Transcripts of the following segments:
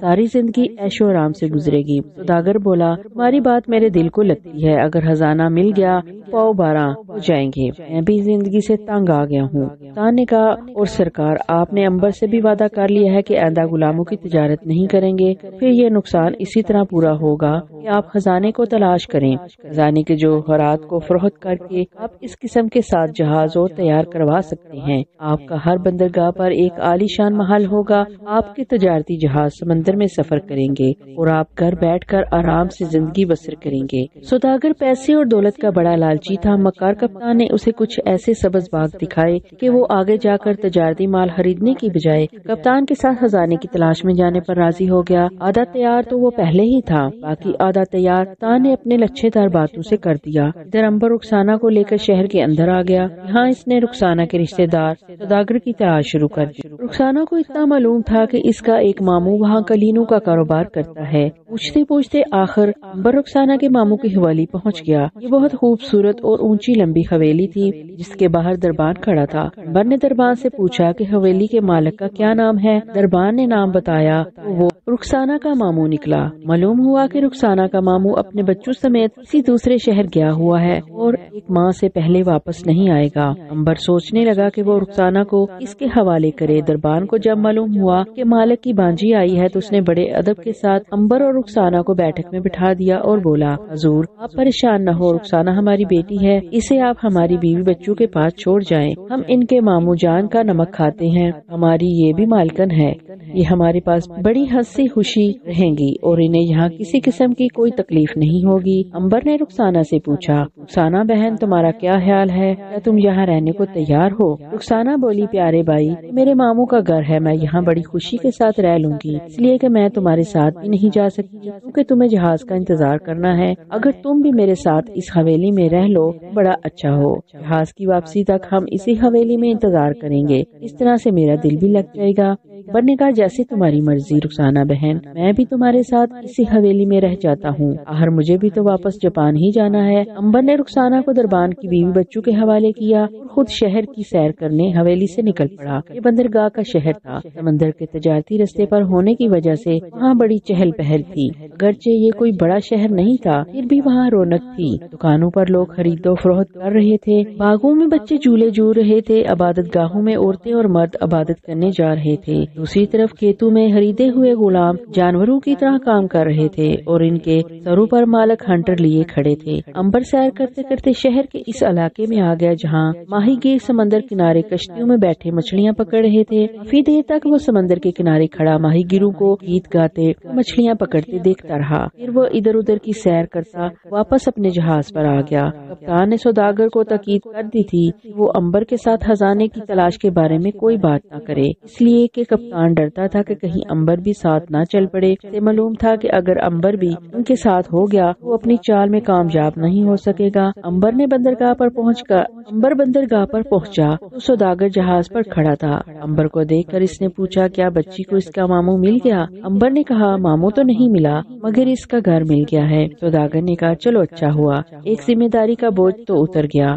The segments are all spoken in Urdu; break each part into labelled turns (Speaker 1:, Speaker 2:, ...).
Speaker 1: ساری زندگی عیش و آرام سے گزرے گی۔ سوداگر بولا، تمہاری بات میرے دل کو لگتی ہے، اگر خزانہ مل گیا پاؤ 12 ہو جائیں گے، میں بھی زندگی سے تنگ آ گیا ہوں۔ کپتان نے کہا، اور سرکار آپ نے امبر سے بھی وعدہ کر لیا ہے کہ آئندہ غلاموں کی تجارت نہیں کریں گے، پھر یہ نقصان اسی طرح پورا ہوگا کہ آپ خزانے کو تلاش کریں، خزانے کے جوہرات کو فروخت کر کے آپ اس قسم کے 7 جہاز اور تیار کروا سکتے ہیں۔ آپ کا ہر بندرگاہ پر ایک عالی شان محل ہوگا، آپ کے تجارتی جہاز سمندر میں سفر کریں گے اور آپ گھر بیٹھ کر آرام سے زندگی بسر کریں گے۔ سوداگر پیسے اور دولت کا بڑا لالچی تھا، مکار کپتان نے اسے کچھ ایسے سبز باغ دکھائے کہ وہ آگے جا کر تجارتی مال خریدنے کی بجائے کپتان کے ساتھ خزانے کی تلاش میں جانے پر راضی ہو گیا۔ آدھا تیار تو وہ پہلے ہی تھا، باقی آدھا تیار کپتان نے اپنے لچھے دار باتوں سے کر دیا۔ ادھر امبر رخسانہ کو لے کر شہر کے اندر آ گیا، یہاں اس نے رخسانہ کے رشتے دار سوداگر کی تلاش شروع کر دی۔ رخسانہ کو اتنا معلوم تھا کہ اس کا ایک ماموں وہاں قلینوں کا کاروبار کرتا ہے۔ پوچھتے پوچھتے آخر امبر رخسانہ کے ماموں کی حویلی پہنچ گیا۔ یہ بہت خوبصورت اور اونچی لمبی حویلی تھی جس کے باہر دربان کھڑا تھا۔ امبر نے دربان سے پوچھا کہ حویلی کے مالک کا کیا نام ہے۔ دربان نے نام بتایا تو وہ رخسانہ کا ماموں نکلا۔ معلوم ہوا کہ رخسانہ کا ماموں اپنے بچوں سمیت کسی دوسرے شہر گیا ہوا ہے اور ایک ماہ سے پہلے واپس نہیں آئے گا۔ امبر سوچنے لگا کہ وہ رخسانہ کو اس کے حوالے کرے۔ دربان کو جب معلوم ہوا کہ مالک کی بانجی آئی ہے تو اس نے بڑے ادب کے ساتھ امبر اور رخسانہ کو بیٹھک میں بٹھا دیا اور بولا، حضور آپ پریشان نہ ہو، رخسانہ ہماری بیٹی ہے، اسے آپ ہماری بیوی بچوں کے پاس چھوڑ جائیں، ہم ان کے ماموں جان کا نمک کھاتے ہیں، ہماری یہ بھی مالکن ہے، یہ ہمارے پاس بڑی ہنسی خوشی رہیں گی اور انہیں یہاں کسی قسم کی کوئی تکلیف نہیں ہوگی۔ امبر نے رخسانہ سے پوچھا، رخسانہ بہن تمہارا کیا خیال ہے، کیا تم یہاں رہنے کو تیار ہو؟ رخسانہ بولی، پیارے بھائی میرے ماموں کا گھر ہے، میں یہاں بڑی خوشی کے ساتھ رہ لوں گی، اس لیے کہ میں تمہارے ساتھ بھی نہیں جا سکتی کیونکہ تمہیں جہاز کا انتظار کرنا ہے، اگر تم بھی میرے ساتھ اس حویلی میں رہ لو بڑا اچھا ہو، جہاز کی واپسی تک ہم اسی حویلی میں انتظار کریں گے، اس طرح سے میرا دل بھی لگ جائے گا۔ امبر نے کہا، جیسے تمہاری مرضی رخسانہ بہن، میں بھی تمہارے ساتھ اسی حویلی میں رہ جاتا ہوں، آخر مجھے بھی تو واپس جاپان ہی جانا ہے۔ امبر نے رخسانہ کو دربان کی بیوی بچوں کے حوالے کیا اور خود شہر کی سیر کرنے حویلی سے نکل پڑا۔ یہ بندرگاہ کا شہر تھا، سمندر کے تجارتی رستے پر ہونے کی وجہ سے وہاں بڑی چہل پہل تھی، اگرچہ یہ کوئی بڑا شہر نہیں تھا پھر بھی وہاں رونق تھی، دکانوں پر لوگ خرید و فروخت کر رہے تھے، باغوں میں بچے جھولے جھول رہے تھے، عبادت گاہوں میں عورتیں اور مرد عبادت کرنے جا رہے تھے، دوسری طرف کھیتوں میں خریدے ہوئے غلام جانوروں کی طرح کام کر رہے تھے اور ان کے سروں پر مالک ہنٹر لیے کھڑے تھے۔ امبر سیر کرتے کرتے شہر کے اس علاقے میں آ گیا جہاں ماہی گیر سمندر کنارے کشتیوں میں بیٹھے مچھلیاں پکڑ رہے تھے۔ کافی دیر تک وہ سمندر کے کنارے کھڑا ماہی گیروں کو گیت گاتے مچھلیاں پکڑتے دیکھتا رہا، پھر وہ ادھر ادھر کی سیر کرتا واپس اپنے جہاز پر آ گیا۔ کپتان نے سوداگر کو تاکید کر دی تھی کہ وہ امبر کے ساتھ خزانے کی تلاش کے بارے میں کوئی بات نہ کرے، اس لیے کہ کپتان ڈرتا تھا کہ کہیں امبر بھی ساتھ نہ چل پڑے۔ اسے معلوم تھا کہ اگر امبر بھی ان کے ساتھ ہو گیا وہ اپنی چال میں کامیاب نہیں ہو سکے گا۔ امبر بندرگاہ پر پہنچا تو سوداگر جہاز پر کھڑا تھا۔ امبر کو دیکھ کر اس نے پوچھا، کیا بچی کو اس کا ماموں مل گیا؟ امبر نے کہا، ماموں تو نہیں ملا مگر اس کا گھر مل گیا ہے۔ سوداگر نے کہا، چلو اچھا ہوا، ایک ذمہ داری کا بوجھ تو اتر گیا۔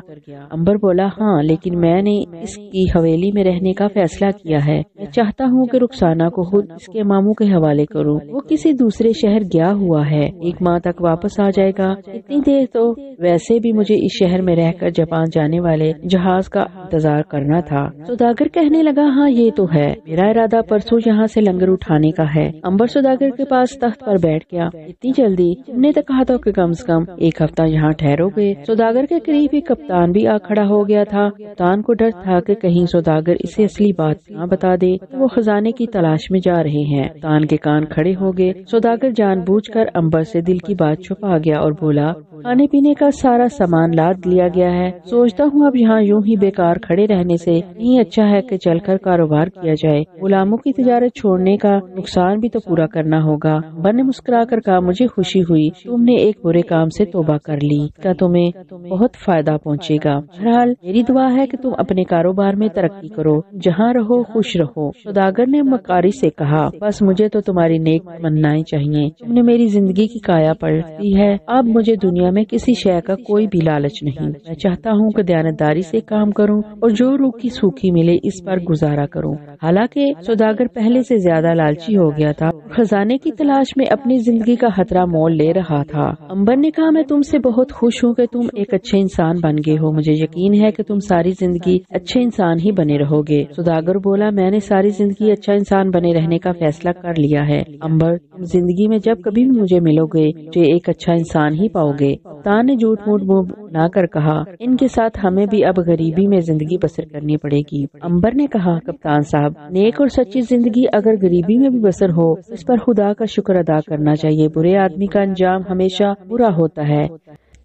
Speaker 1: امبر بولا، ہاں لیکن میں نے اس کی حویلی میں رہنے کا فیصلہ کیا ہے، میں چاہتا ہوں کہ رخسانہ کو خود اس کے ماموں کے حوالے کروں، وہ کسی دوسرے شہر گیا ہوا ہے، 1 ماہ تک واپس آ جائے گا، اتنی دیر تو ویسے بھی مجھے اس شہر میں رہ کر جاپان جانے والے جہاز کا انتظار کرنا تھا۔ سوداگر کہنے لگا، ہاں یہ تو ہے، میرا ارادہ پرسوں یہاں سے لنگر اٹھانے کا ہے۔ امبر سوداگر کے پاس تخت پر بیٹھ گیا، اتنی جلدی؟ تم نے تو کہا تھا کہ کم سے کم 1 ہفتہ یہاں ٹھہرو گے۔ سوداگر کے قریب ہی کپتان بھی آ کھڑا ہو گیا تھا۔ کپتان کو ڈر تھا کہ کہیں سوداگر اسے اصلی بات نہ بتا دے تو وہ خزانے کی تلاش میں جا رہے ہیں۔ کپتان کے کان کھڑے ہو گئے۔ سوداگر جان بوجھ کر امبر سے دل کی بات چھپا گیا اور بولا، کھانے پینے کا سارا سامان لاد لیا گیا ہے، سوچتا ہوں اب یہاں یوں ہی بیکار کھڑے رہنے سے نہیں اچھا ہے کہ چل کر کاروبار کیا جائے، غلاموں کی تجارت چھوڑنے کا نقصان بھی تو پورا کرنا ہوگا۔ امبر نے مسکرا کر کہا، مجھے خوشی ہوئی تم نے ایک برے کام سے توبہ کر لی، اس کا تمہیں بہت فائدہ پہنچے گا۔ بہرحال میری دعا ہے کہ تم اپنے کاروبار میں ترقی کرو، جہاں رہو خوش رہو۔ سوداگر نے مکاری سے کہا، بس مجھے تو تمہاری نیک تمنائیں چاہیے، تم نے میری زندگی کی کایا پلٹ دی ہے، اب مجھے دنیا میں کسی شے کا کوئی بھی لالچ نہیں، میں چاہتا ہوں کہ دیانتداری سے کام کروں اور جو روکھی سوکھی ملے اس پر گزارا کروں، حالانکہ سوداگر پہلے سے زیادہ لالچی ہو گیا تھا، خزانے کی تلاش میں اپنی زندگی کا خطرہ مول لے رہا تھا۔ امبر نے کہا، میں تم سے بہت خوش ہوں کہ تم ایک اچھے انسان بن گئے ہو، مجھے یقین ہے کہ تم ساری زندگی اچھے انسان ہی بنے رہو گے۔ سوداگر بولا، میں نے ساری زندگی اچھا انسان بنے رہنے کا فیصلہ کر لیا ہے۔ امبر، تم زندگی میں جب کبھی بھی مجھے ملو گے مجھے ایک اچھا انسان ہی پاؤ گے۔ کپتان نے جھوٹ موٹ منہ بنا کر کہا، ان کے ساتھ ہمیں بھی اب غریبی میں زندگی بسر کرنی پڑے گی۔ امبر نے کہا، کپتان صاحب، نیک اور سچی زندگی اگر غریبی میں بھی بسر ہو اس پر خدا کا شکر ادا کرنا چاہیے۔ برے آدمی کا انجام ہمیشہ برا ہوتا ہے،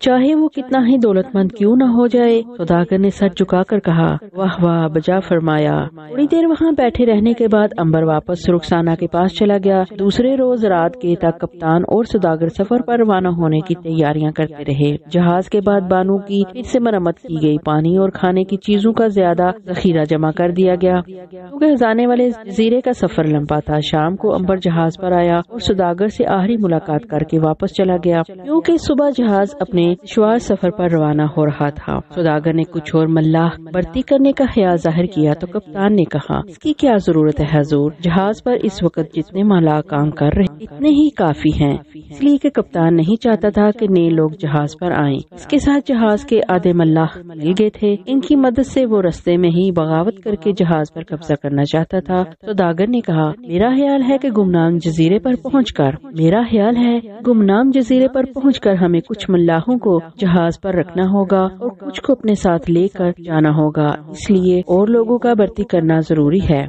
Speaker 1: چاہے وہ کتنا ہی دولت مند کیوں نہ ہو جائے۔ سوداگر نے سر جھکا کر کہا، واہ واہ، بجا فرمایا۔ تھوڑی دیر وہاں بیٹھے رہنے کے بعد امبر واپس رخسانہ کے پاس چلا گیا۔ دوسرے روز رات کے تک کپتان اور سوداگر سفر پر روانہ ہونے کی تیاریاں کرتے رہے۔ جہاز کے بعد بانو کی پھر سے مرمت کی گئی، پانی اور کھانے کی چیزوں کا زیادہ ذخیرہ جمع کر دیا گیا کیونکہ جانے والے جزیرے کا سفر لمبا تھا۔ شام کو امبر جہاز پر آیا اور سوداگر سے آخری ملاقات کر کے واپس چلا گیا کیونکہ صبح جہاز اپنے دشوار سفر پر روانہ ہو رہا تھا۔ سوداگر نے کچھ اور ملاح بھرتی کرنے کا خیال ظاہر کیا تو کپتان نے کہا، اس کی کیا ضرورت ہے حضور، جہاز پر اس وقت جتنے ملاح کام کر رہے اتنے ہی کافی ہیں، اس لیے کہ کپتان نہیں چاہتا تھا کہ نئے لوگ جہاز پر آئیں۔ اس کے ساتھ جہاز کے آدھے ملاح مل گئے تھے، ان کی مدد سے وہ رستے میں ہی بغاوت کر کے جہاز پر قبضہ کرنا چاہتا تھا۔ سوداگر نے کہا، میرا خیال ہے کہ گمنام جزیرے پر پہنچ کر ہمیں کچھ ملاحوں کو جہاز پر رکھنا ہوگا اور کچھ کو اپنے ساتھ لے کر جانا ہوگا، اس لیے اور لوگوں کا بھرتی کرنا ضروری ہے۔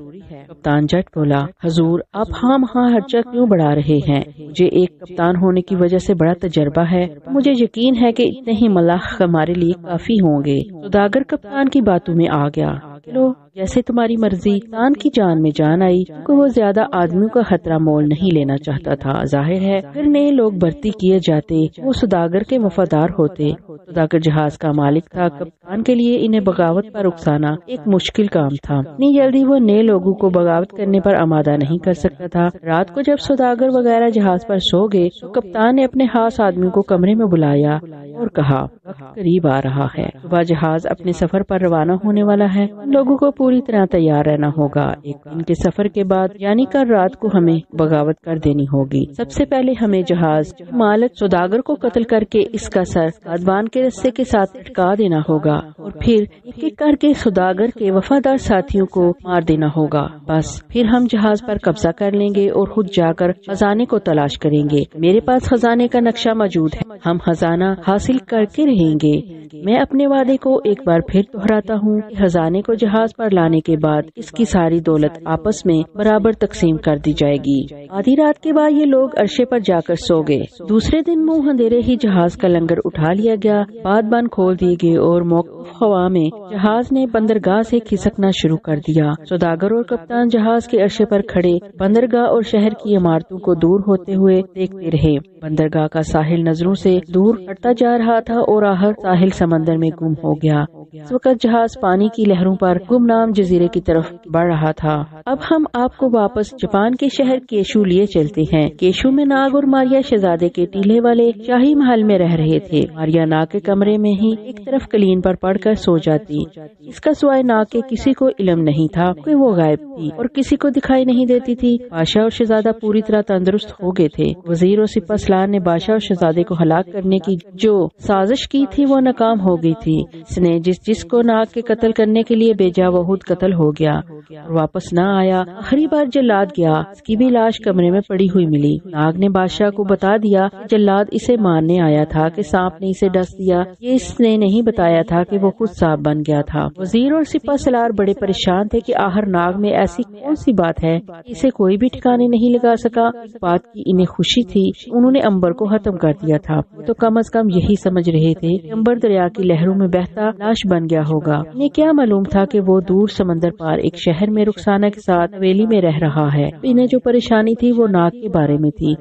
Speaker 1: کپتان جٹ بولا، حضور آپ ہاں خرچہ کیوں بڑھا رہے ہیں؟ مجھے ایک کپتان ہونے کی وجہ سے بڑا تجربہ ہے، مجھے یقین ہے کہ اتنے ہی ملاح ہمارے لیے کافی ہوں گے۔ سوداگر کپتان کی باتوں میں آ گیا، چلو جیسے تمہاری مرضی۔ کپتان کی جان میں جان آئی کیونکہ وہ زیادہ آدمیوں کا خطرہ مول نہیں لینا چاہتا تھا۔ ظاہر ہے اگر نئے لوگ بھرتی کیے جاتے وہ سوداگر کے وفادار ہوتے۔ سوداگر جہاز کا مالک تھا، کپتان کے لیے انہیں بغاوت پر اکسانا ایک مشکل کام تھا، اتنی جلدی وہ نئے لوگوں کو بغاوت کرنے پر آمادہ نہیں کر سکتا تھا۔ رات کو جب سوداگر وغیرہ جہاز پر سو گئے تو کپتان نے اپنے خاص آدمیوں کو کمرے میں بلایا اور کہا، وقت قریب آ رہا ہے، صبح جہاز اپنے سفر پر روانہ ہونے والا ہے، لوگوں کو پوری طرح تیار رہنا ہوگا۔ ایک دن کے سفر کے بعد یعنی کل رات کو ہمیں بغاوت کر دینی ہوگی۔ سب سے پہلے ہمیں جہاز مالک سوداگر کو قتل کر کے اس کا سر بادبان کے رسے کے ساتھ لٹکا دینا ہوگا اور پھر ایک ایک کر کے سوداگر کے وفادار ساتھیوں کو مار دینا ہوگا۔ بس پھر ہم جہاز پر قبضہ کر لیں گے اور خود جا کر خزانے کو تلاش کریں گے۔ میرے پاس خزانے کا نقشہ موجود ہے، ہم خزانہ حاصل کر کے رہیں گے۔ میں اپنے وعدے کو ایک بار پھر دہراتا ہوں کہ خزانے کو جہاز پر لانے کے بعد اس کی ساری دولت آپس میں برابر تقسیم کر دی جائے گی۔ آدھی رات کے بعد یہ لوگ عرشے پر جا کر سو گئے۔ دوسرے دن منہ اندھیرے ہی جہاز کا لنگر اٹھا لیا گیا، بادبان کھول دیے گئے اور موقف ہوا میں جہاز نے بندرگاہ سے کھسکنا شروع کر دیا۔ سوداگر اور کپتان جہاز کے عرشے پر کھڑے بندرگاہ اور شہر کی عمارتوں کو دور ہوتے ہوئے دیکھتے رہے۔ بندرگاہ کا ساحل نظروں سے دور ہٹتا جا رہا تھا اور آخر ساحل سمندر میں گم ہو گیا۔ اس وقت جہاز پانی کی لہروں پر گمنام جزیرے کی طرف بڑھ رہا تھا۔ اب ہم آپ کو واپس جاپان کے شہر کیشو لیے چلتے ہیں۔ کیشو میں ناگ اور ماریا شہزادے کے ٹیلے والے شاہی محل میں رہ رہے تھے۔ ماریا ناگ کے کمرے میں ہی ایک طرف قلین پر پڑھ کر سو جاتی، اس کا سوائے ناگ کے کسی کو علم نہیں تھا کہ وہ غائب تھی اور کسی کو دکھائی نہیں دیتی تھی۔ بادشاہ اور شہزادہ پوری طرح تندرست ہو گئے تھے۔ وزیر اور سپہ سالار نے بادشاہ اور شہزادے کو ہلاک کرنے کی جو سازش کی تھی وہ ناکام ہو گئی تھی۔ اس نے جس کو ناگ کے قتل کرنے کے لیے بھیجا وہ خود قتل ہو گیا اور واپس نہ آیا۔ آخری بار جلاد گیا، اس کی بھی لاش کمرے میں پڑی ہوئی ملی۔ ناگ نے بادشاہ کو بتا دیا کہ جلاد اسے مارنے آیا تھا کہ سانپ نے اسے ڈس دیا، یہ اس نے نہیں بتایا تھا کہ وہ خود سانپ بن گیا تھا۔ وزیر اور سپہ سالار بڑے پریشان تھے کہ آخر ناگ میں ایسی کون سی بات ہے اسے کوئی بھی ٹھکانے نہیں لگا سکا۔ اس بات کی انہیں خوشی تھی، انہوں نے امبر کو ختم کر دیا تھا، تو کم از کم یہی سمجھ رہے تھے کہ امبر دریا کی لہروں میں بہتا لاش بن گیا ہوگا۔ انہیں کیا معلوم تھا کہ وہ دور سمندر پار ایک شہر میں رخسانہ کے ساتھ حویلی میں رہ رہا ہے۔ انہیں جو پریشانی تھی وہ ناگ کے بارے میں تھی۔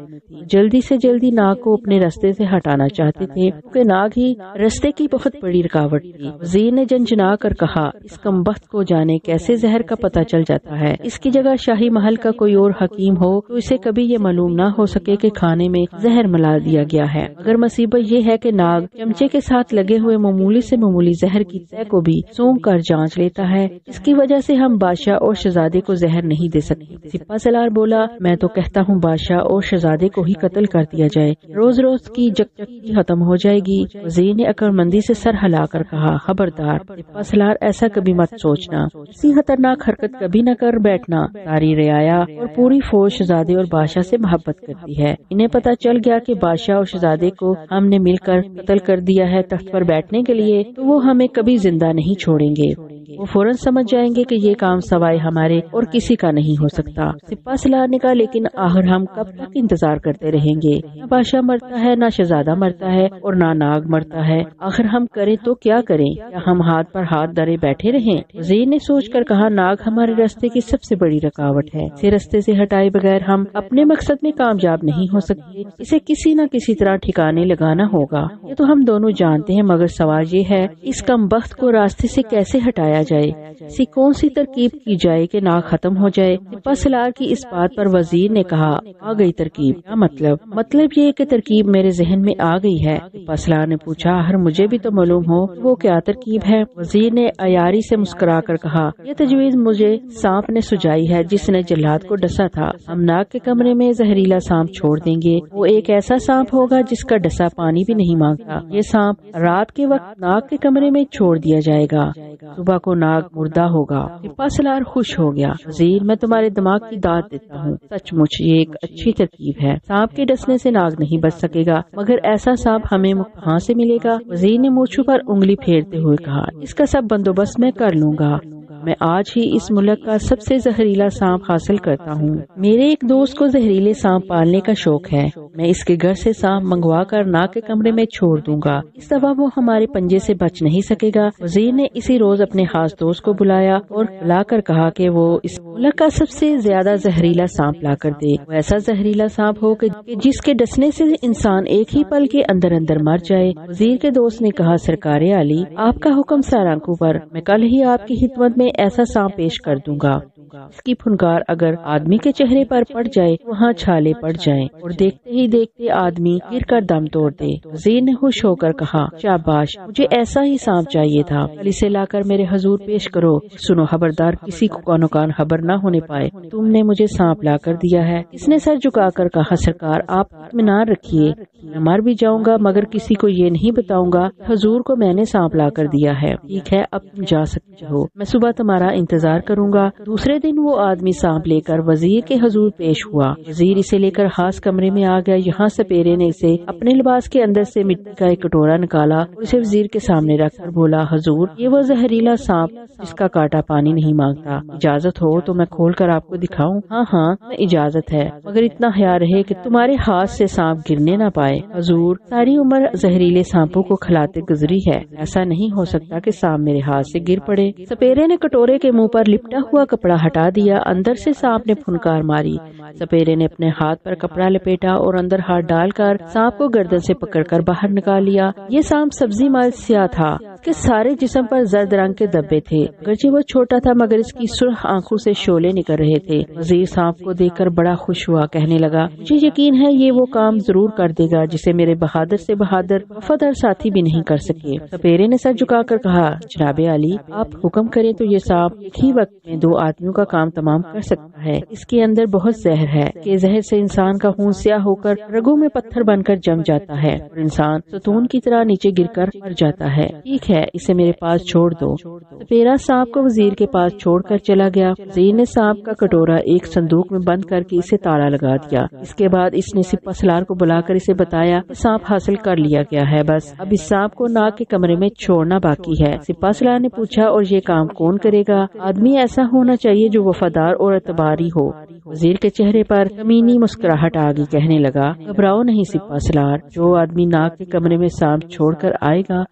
Speaker 1: جلدی سے جلدی ناگ کو اپنے راستے سے ہٹانا چاہتے تھے کیونکہ ناگ ہی راستے کی بہت بڑی رکاوٹ تھی۔ وزیر نے جنجنا کر کہا، اس کمبخت کو جانے کیسے زہر کا پتہ چل جاتا ہے، اس کی جگہ شاہی محل کا کوئی اور حکیم ہو تو اسے کبھی یہ معلوم نہ ہو سکے کہ کھانے میں زہر ملا دیا گیا ہے، مگر مصیبت یہ ہے کہ ناگ چمچے کے ساتھ لگے ہوئے معمولی سے معمولی زہر کی تہ کو بھی سونگ کر جانچ لیتا ہے، اس کی وجہ سے ہم بادشاہ اور شہزادے کو زہر نہیں دے سکتے۔ سپہ سالار بولا، میں تو کہتا ہوں بادشاہ اور شہزادے کو ہی قتل کر دیا جائے، روز روز کی جگجگی ختم ہو جائے گی۔ وزیر نے عقلمندی سے سر ہلا کر کہا، خبردار سپہ سالار، ایسا کبھی مت سوچنا، ایسی خطرناک حرکت کبھی نہ کر بیٹھنا۔ ساری رعایا اور پوری فوج شہزادے اور بادشاہ سے محبت کرتی ہے، انہیں پتہ چل گیا کہ بادشاہ اور شہزادے کو ہم نے مل کر قتل کر دیا ہے تخت پر بیٹھنے کے لیے، تو وہ ہمیں کبھی زندہ نہیں چھوڑیں گے، وہ فوراً سمجھ جائیں گے کہ یہ کام سوائے ہمارے اور کسی کا نہیں ہو سکتا۔ سپہ سالار نے کہا، لیکن آخر ہم کب تک انتظار کرتے رہیں گے؟ نہ بادشاہ مرتا ہے، نہ شہزادہ مرتا ہے اور نہ ناگ مرتا ہے، آخر ہم کریں تو کیا کریں؟ کیا ہم ہاتھ پر ہاتھ دھرے بیٹھے رہیں؟ وزیر نے سوچ کر کہا، ناگ ہمارے راستے کی سب سے بڑی رکاوٹ ہے، اسے راستے سے ہٹائے بغیر ہم اپنے مقصد میں کامیاب نہیں ہو سکتے، اسے کسی نہ کسی طرح ٹھکانے لگانا ہوگا، یہ تو ہم دونوں جانتے ہیں، مگر سوال یہ ہے اس کمبخت کو راستے سے کیسے ہٹایا جائے، ایسی کون سی ترکیب کی جائے کہ ناگ ختم ہو جائے؟ سپہ سالار کی اس بات پر وزیر نے کہا، آ گئی ترکیب۔ کیا مطلب یہ کہ ترکیب میرے ذہن میں آ گئی ہے۔ سپہ سالار نے پوچھا، ہر مجھے بھی تو معلوم ہو وہ کیا ترکیب ہے۔ وزیر نے عیاری سے مسکرا کر کہا، یہ تجویز مجھے سانپ نے سجائی ہے جس نے جلاد کو ڈسا تھا، ہم ناگ کے کمرے میں زہریلا سانپ چھوڑ دیں گے، وہ ایک ایسا سانپ ہوگا جس کا ڈسا پانی بھی نہیں مانگتا، یہ سانپ رات کے وقت ناگ کے کمرے میں چھوڑ دیا جائے گا، صبح کو ناگ مردہ ہوگا۔ سپہ سالار خوش ہو گیا، وزیر میں تمہارے دماغ کی داد دیتا ہوں، سچ مچ یہ ایک اچھی ترکیب ہے، سانپ کے ڈسنے سے ناگ نہیں بچ سکے گا، مگر ایسا سانپ ہمیں کہاں سے ملے گا؟ وزیر نے مونچھوں پر انگلی پھیرتے ہوئے کہا، اس کا سب بندوبست میں کر لوں گا، میں آج ہی اس ملک کا سب سے زہریلا سانپ حاصل کرتا ہوں۔ میرے ایک دوست کو زہریلے سانپ پالنے کا شوق ہے، میں اس کے گھر سے سانپ منگوا کر ناگ کے کمرے میں چھوڑ دوں گا، اس دفعہ وہ ہمارے پنجے سے بچ نہیں سکے گا۔ وزیر نے اسی روز اپنے خاص دوست کو بلایا اور بلا کر کہا کہ وہ اس ملک کا سب سے زیادہ زہریلا سانپ لا کر دے، وہ ایسا زہریلا سانپ ہو کہ جس کے ڈسنے سے انسان ایک ہی پل کے اندر اندر مر جائے۔ وزیر کے دوست نے کہا، سرکار عالی، آپ کا حکم سر آنکھوں پر، میں کل ہی آپ کی خدمت میں ایسا سانپ پیش کر دوں گا، اس کی پھنکار اگر آدمی کے چہرے پر پڑ جائے وہاں چھالے پڑ جائیں اور دیکھتے ہی دیکھتے آدمی گر کر دم توڑ دے۔ وزیر نے خوش ہو کر کہا، شاباش، مجھے ایسا ہی سانپ چاہیے تھا، کل اسے لا کر میرے حضور پیش کرو۔ سنو خبردار، کسی کو کانو کان خبر نہ ہونے پائے، تم نے مجھے سانپ لا کر دیا ہے۔ اس نے سر جھکا کر کہا، سرکار آپ اطمینان رکھیے، میں مر بھی جاؤں گا مگر کسی کو یہ نہیں بتاؤں گا حضور کو میں نے سانپ لا کر دیا ہے۔ ٹھیک ہے، اب تم جا سکتے ہو، میں صبح تمہارا انتظار کروں گا۔ دوسرے دن وہ آدمی سانپ لے کر وزیر کے حضور پیش ہوا۔ وزیر اسے لے کر خاص کمرے میں آ گیا، یہاں سپیرے نے اسے اپنے لباس کے اندر سے مٹی کا ایک کٹورا نکالا اور اسے وزیر کے سامنے رکھ کر بولا، حضور یہ وہ زہریلا سانپ جس کا کاٹا پانی نہیں مانگتا، اجازت ہو تو میں کھول کر آپ کو دکھاؤں؟ ہاں میں اجازت ہے، مگر اتنا خیال رہے کہ تمہارے ہاتھ سے سانپ گرنے نہ پائے۔ حضور ساری عمر زہریلے سانپوں کو کھلاتے گزری ہے، ایسا نہیں ہو سکتا کہ سانپ میرے ہاتھ سے گر پڑے۔ سپیرے نے کٹورے کے منہ پر لپٹا ہوا کپڑا ہٹا دیا، اندر سے سانپ نے پھنکار ماری۔ سپیرے نے اپنے ہاتھ پر کپڑا لپیٹا اور اندر ہاتھ ڈال کر سانپ کو گردن سے پکڑ کر باہر نکال لیا۔ یہ سانپ سبزی مال سیاہ تھا، اس کے سارے جسم پر زرد رنگ کے دبے تھے، اگرچہ وہ چھوٹا تھا مگر اس کی سرخ آنکھوں سے شعلے نکل رہے تھے۔ وزیر سانپ کو دیکھ کر بڑا خوش ہوا، کہنے لگا، مجھے یقین ہے یہ وہ کام ضرور کر دے گا جسے میرے بہادر سے بہادر وفادار ساتھی بھی نہیں کر سکے۔ سپیرے نے سر جھکا کر کہا، جناب عالی، آپ حکم کریں تو یہ سانپ ایک ہی وقت میں 2 آدمیوں کا کام تمام کر سکتا ہے، اس کے اندر بہت زہر ہے، کہ زہر سے انسان کا خون سیاہ ہو کر رگوں میں پتھر بن کر جم جاتا ہے اور انسان ستون کی طرح نیچے گر کر مر جاتا ہے۔ ٹھیک ہے، اسے میرے پاس چھوڑ دو۔ سپیرا سانپ کو وزیر کے پاس چھوڑ کر چلا گیا۔ وزیر نے سانپ کا کٹورا ایک صندوق میں بند کر کے اسے تالا لگا دیا۔ اس کے بعد اس نے سپہ سالار کو بلا کر اسے بتایا کہ سانپ حاصل کر لیا گیا ہے، بس اب اس سانپ کو ناگ کے کمرے میں چھوڑنا باقی ہے۔ سپہ سالار نے پوچھا، اور یہ کام کون کرے گا؟ آدمی ایسا ہونا چاہیے جو وفادار اور اعتباری ہو، وزیر کے چہرے پر کمینی مسکراہٹ آ گئی، کہنے لگا گھبراؤ نہیں سپاہ سالار، جو آدمی ناگ کے کمرے میں سانپ چھوڑ کر آئے گا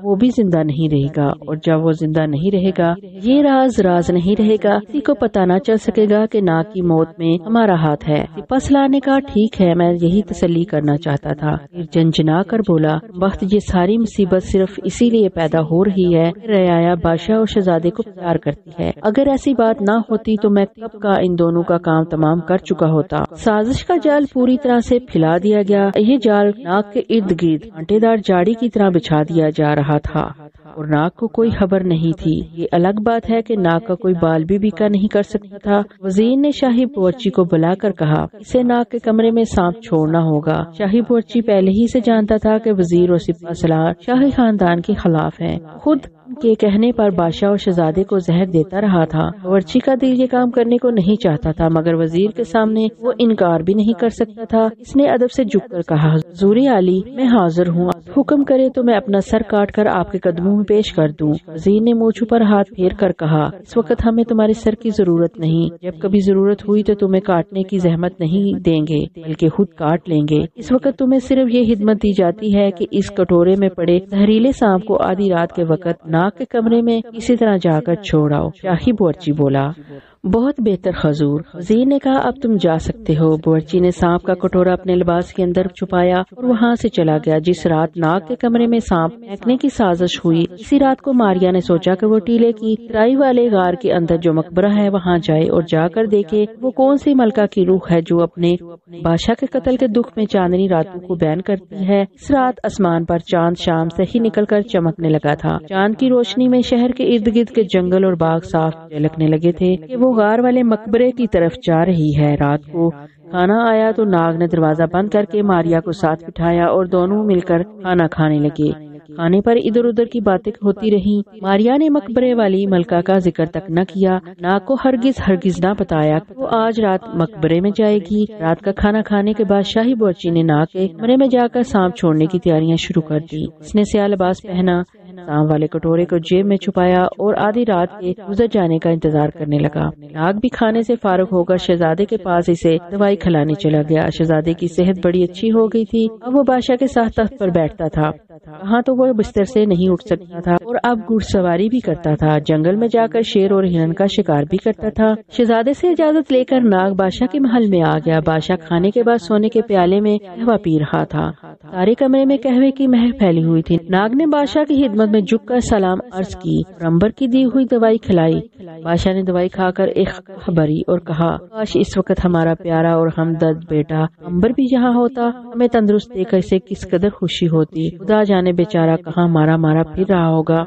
Speaker 1: وہ بھی زندہ نہیں رہے گا، اور جب وہ زندہ نہیں رہے گا یہ راز نہیں رہے گا، کسی کو پتہ نہ چل سکے گا کہ ناگ کی موت میں ہمارا ہاتھ ہے۔ سپاہ سالار نے کہا ٹھیک ہے، میں یہی تسلی کرنا چاہتا تھا۔ پھر جنجنا کر بولا وقت یہ ساری مصیبت صرف اسی لیے پیدا ہو رہی ہے کہ رعایا بادشاہ اور شہزادے کو پیار کرتی ہے، اگر ایسی بات نہ ہوتی تو میں کب کا ان دونوں کا کام تمام کر چکا ہوتا۔ سازش کا جال پوری طرح سے پھیلا دیا گیا، یہ جال ناگ کے ارد گرد کانٹے دار جاڑی کی طرح بچھا دیا جا رہا تھا اور ناگ کو کوئی خبر نہیں تھی۔ یہ الگ بات ہے کہ ناگ کا کوئی بال بھی بیکا نہیں کر سکتا تھا۔ وزیر نے شاہی باورچی کو بلا کر کہا اسے ناگ کے کمرے میں سانپ چھوڑنا ہوگا۔ شاہی باورچی پہلے ہی سے جانتا تھا کہ وزیر اور سپاہ سالار شاہی خاندان کے خلاف ہیں، خود کے کہنے پر بادشاہ اور شہزادے کو زہر دیتا رہا تھا۔ باورچی کا دل یہ کام کرنے کو نہیں چاہتا تھا، مگر وزیر کے سامنے وہ انکار بھی نہیں کر سکتا تھا۔ اس نے ادب سے جھک کر کہا حضور عالی میں حاضر ہوں، حکم کرے تو میں اپنا سر کاٹ کر آپ کے قدموں میں پیش کر دوں۔ وزیر نے مونچھوں پر ہاتھ پھیر کر کہا اس وقت ہمیں تمہارے سر کی ضرورت نہیں، جب کبھی ضرورت ہوئی تو تمہیں کاٹنے کی زحمت نہیں دیں گے بلکہ خود کاٹ لیں گے۔ اس وقت تمہیں صرف یہ خدمت دی جاتی ہے کہ اس کٹورے میں پڑے زہریلے سانپ کو آدھی رات کے وقت ناگ کے کمرے میں اسی طرح جا کر چھوڑاؤ۔ شاہی باورچی بولا بہت بہتر حضور۔ وزیر نے کہا اب تم جا سکتے ہو۔ باورچی نے سانپ کا کٹورا اپنے لباس کے اندر چھپایا اور وہاں سے چلا گیا۔ جس رات ناگ کے کمرے میں سانپ پھینکنے کی سازش ہوئی، اسی رات کو ماریا نے سوچا کہ وہ ٹیلے کی ترائی والے غار کے اندر جو مقبرہ ہے وہاں جائے اور جا کر دیکھے وہ کون سی ملکہ کی روح ہے جو اپنے بادشاہ کے قتل کے دکھ میں چاندنی راتوں کو بیان کرتی ہے۔ اس رات آسمان پر چاند شام سے ہی نکل کر چمکنے لگا تھا۔ چاند کی روشنی میں شہر کے ارد گرد کے جنگل اور باغ صاف جھلکنے لگے تھے کہ وہ غار والے مقبرے کی طرف جا رہی ہے۔ رات کو کھانا آیا تو ناگ نے دروازہ بند کر کے ماریا کو ساتھ بٹھایا اور دونوں مل کر کھانا کھانے لگے۔ کھانے پر ادھر ادھر کی باتیں ہوتی رہی۔ ماریا نے مقبرے والی ملکہ کا ذکر تک نہ کیا، ناگ کو ہرگز نہ بتایا کہ وہ آج رات مقبرے میں جائے گی۔ رات کا کھانا کھانے کے بعد شاہی باورچی نے ناگ کے کمرے میں جا کر سانپ چھوڑنے کی تیاریاں شروع کر دی۔ اس نے سیاہ لباس پہنا، سانپ والے کٹورے کو جیب میں چھپایا اور آدھی رات کے گزر جانے کا انتظار کرنے لگا۔ ناگ بھی کھانے سے فارغ ہو کر شہزادے کے پاس اسے دوائی کھلانے چلا گیا۔ شہزادے کی صحت بڑی اچھی ہو گئی تھی، اب وہ بادشاہ کے ساتھ تخت پر بیٹھتا تھا، کہاں تو وہ بستر سے نہیں اٹھ سکتا تھا اور اب گھڑ سواری بھی کرتا تھا، جنگل میں جا کر شیر اور ہرن کا شکار بھی کرتا تھا۔ شہزادے سے اجازت لے کر ناگ بادشاہ کے محل میں آ گیا۔ بادشاہ کھانے کے بعد سونے کے پیالے میں قہوہ پی رہا تھا، سارے کمرے میں قہوے کی مہک پھیلی ہوئی تھی۔ ناگ نے بادشاہ کی خدمت میں جھک کر سلام عرض کی اور امبر کی دی ہوئی دوائی کھلائی۔ بادشاہ نے دوائی کھا کر ایک بھری اور کہا کاش اس وقت ہمارا پیارا اور ہمدرد بیٹا امبر بھی یہاں ہوتا، ہمیں تندرست دیکھ کر اسے کس قدر خوشی ہوتی، خدا جانے بیچارہ کہاں مارا پھر رہا ہوگا۔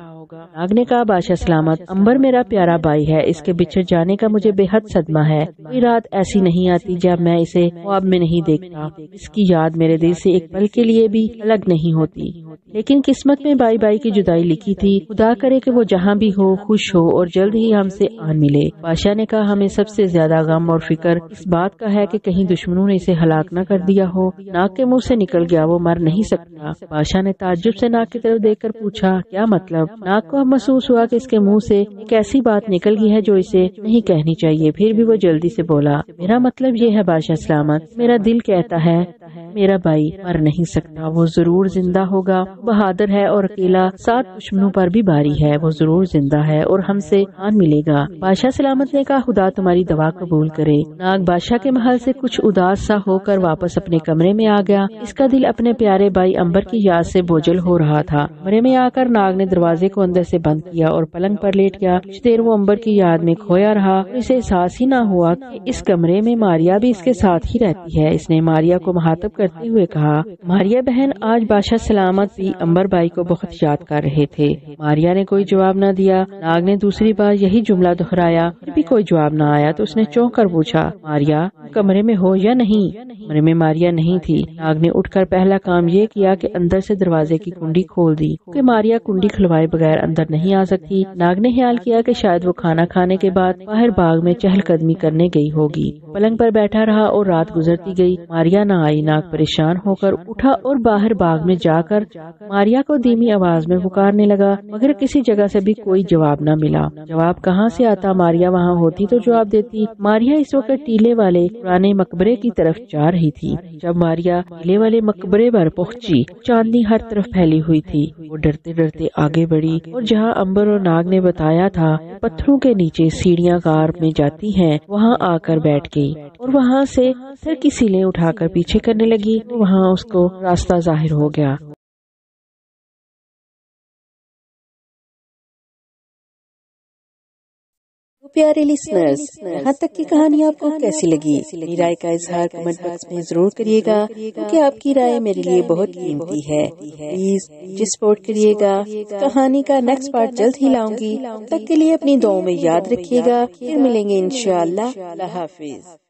Speaker 1: ناگ نے کہا بادشاہ سلامت، امبر میرا پیارا بھائی ہے، اس کے بچھڑ جانے کا مجھے بے حد صدمہ ہے۔ کوئی رات ایسی نہیں آتی جب میں اسے خواب میں نہیں دیکھتا، اس کی یاد میرے دل سے ایک پل کے لیے بھی الگ نہیں ہوتی، لیکن قسمت میں بائی بائی کی جدائی لکھی تھی، خدا کرے کہ وہ جہاں بھی ہو خوش ہو اور جلد ہی ہم سے آن ملے۔ بادشاہ نے کہا ہمیں سب سے زیادہ غم اور فکر اس بات کا ہے کہ کہیں دشمنوں نے اسے ہلاک نہ کر دیا ہو۔ ناگ کے منہ سے نکل گیا وہ مر نہیں سکتا۔ بادشاہ نے تعجب سے ناگ کی طرف دیکھ کر پوچھا کیا مطلب؟ ناگ کو اب محسوس ہوا کہ اس کے منہ سے ایک ایسی بات نکل گئی ہے جو اسے نہیں کہنی چاہیے، پھر بھی وہ جلدی سے بولا میرا مطلب یہ ہے بادشاہ سلامت، میرا دل کہتا ہے میرا بھائی مر نہیں سکتا، وہ ضرور زندہ ہوگا، بہادر ہے اور اکیلا 7 دشمنوں پر بھی بھاری ہے، وہ ضرور زندہ ہے اور ہم سے آن ملے گا۔ بادشاہ سلامت نے کہا خدا تمہاری دعا قبول کرے۔ ناگ بادشاہ کے محل سے کچھ اداس سا ہو کر واپس اپنے کمرے میں آ گیا، اس کا دل اپنے پیارے بھائی امبر کی یاد سے بوجھل ہو رہا تھا۔ کمرے میں آ کر ناگ نے دروازے کو اندر سے بند کیا اور پلنگ پر لیٹ گیا۔ کچھ دیر وہ امبر کی یاد میں کھویا رہا، اسے احساس ہی نہ ہوا کہ اس کمرے میں ماریا بھی اس کے ساتھ ہی رہتی ہے۔ اس نے ماریا کو مخاطب کرتے ہوئے کہا ماریا بہن، آج بادشاہ سلامت بھی امبر بائی کو بہت یاد کر رہے تھے۔ ماریا نے کوئی جواب نہ دیا۔ ناگ نے دوسری بار یہی جملہ دہرایا، پھر بھی کوئی جواب نہ آیا تو اس نے چونک کر پوچھا ماریا کمرے میں ہو یا نہیں؟ کمرے میں ماریا نہیں تھی۔ ناگ نے اٹھ کر پہلا کام یہ کیا کہ اندر سے دروازے کی کنڈی کھول دی، کیونکہ ماریا کنڈی کھلوائے بغیر اندر نہیں آ سکتی۔ ناگ نے خیال کیا کہ شاید وہ کھانا کھانے کے بعد باہر باغ میں چہل قدمی کرنے گئی ہوگی۔ پلنگ پر بیٹھا رہا اور رات گزرتی گئی، ماریا نہ آئی۔ ناگ پریشان ہو کر اٹھا اور باہر باغ میں جا کر ماریا کو دھیمی آواز میں پکارنے لگا، مگر کسی جگہ سے بھی کوئی جواب نہ ملا۔ جواب کہاں سے آتا؟ ماریا وہاں ہوتی تو جواب دیتی۔ ماریا اس وقت ٹیلے والے پرانے مقبرے کی طرف جا رہی تھی۔ جب ماریا ٹیلے والے مقبرے پر پہنچی، چاندنی ہر طرف پھیلی ہوئی تھی۔ وہ ڈرتے ڈرتے آگے بڑھی اور جہاں امبر اور ناگ نے بتایا تھا پتھروں کے نیچے سیڑھیاں غار میں جاتی ہیں، وہاں آ کر بیٹھ گئی اور وہاں سے پتھر کی سیلیں اٹھا کر پیچھے کرنے لگی۔ وہاں اس کو راستہ ظاہر ہو گیا۔
Speaker 2: پیارے لسنرز، یہاں تک کی کہانی آپ کو کیسی لگی؟ اپنی رائے کا اظہار کمنٹ باکس میں ضرور کریے گا، کیونکہ آپ کی رائے میرے لیے بہت قیمتی ہے۔ پلیز مجھے سپورٹ کریے گا۔ کہانی کا نیکسٹ پارٹ جلد ہی لاؤں گی، تب تک کے لیے اپنی دعاؤں میں یاد رکھیے گا۔ پھر ملیں گے انشاءاللہ۔ اللہ حافظ۔